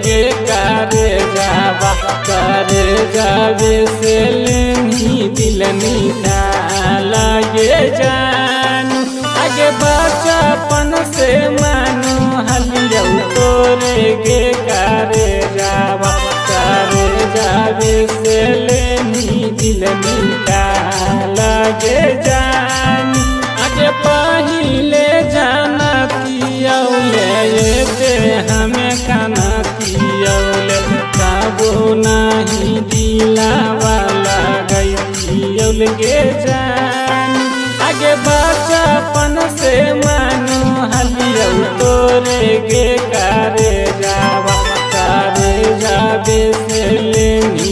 गे करे जावा करे जावे से लेनी दिल निकाला गे जान आगे बचपन से मानो हलिया तोरे गे करे जावा करे जावे से लेनी दिल निकाला गे जान आगे पहिले जाना पियौले हमें खाना पियौले काबो नहीं दिलावा लगैल गे जान आगे बचपन से मानो हलिया तोरे गे करे जावा करे जावे से लेनी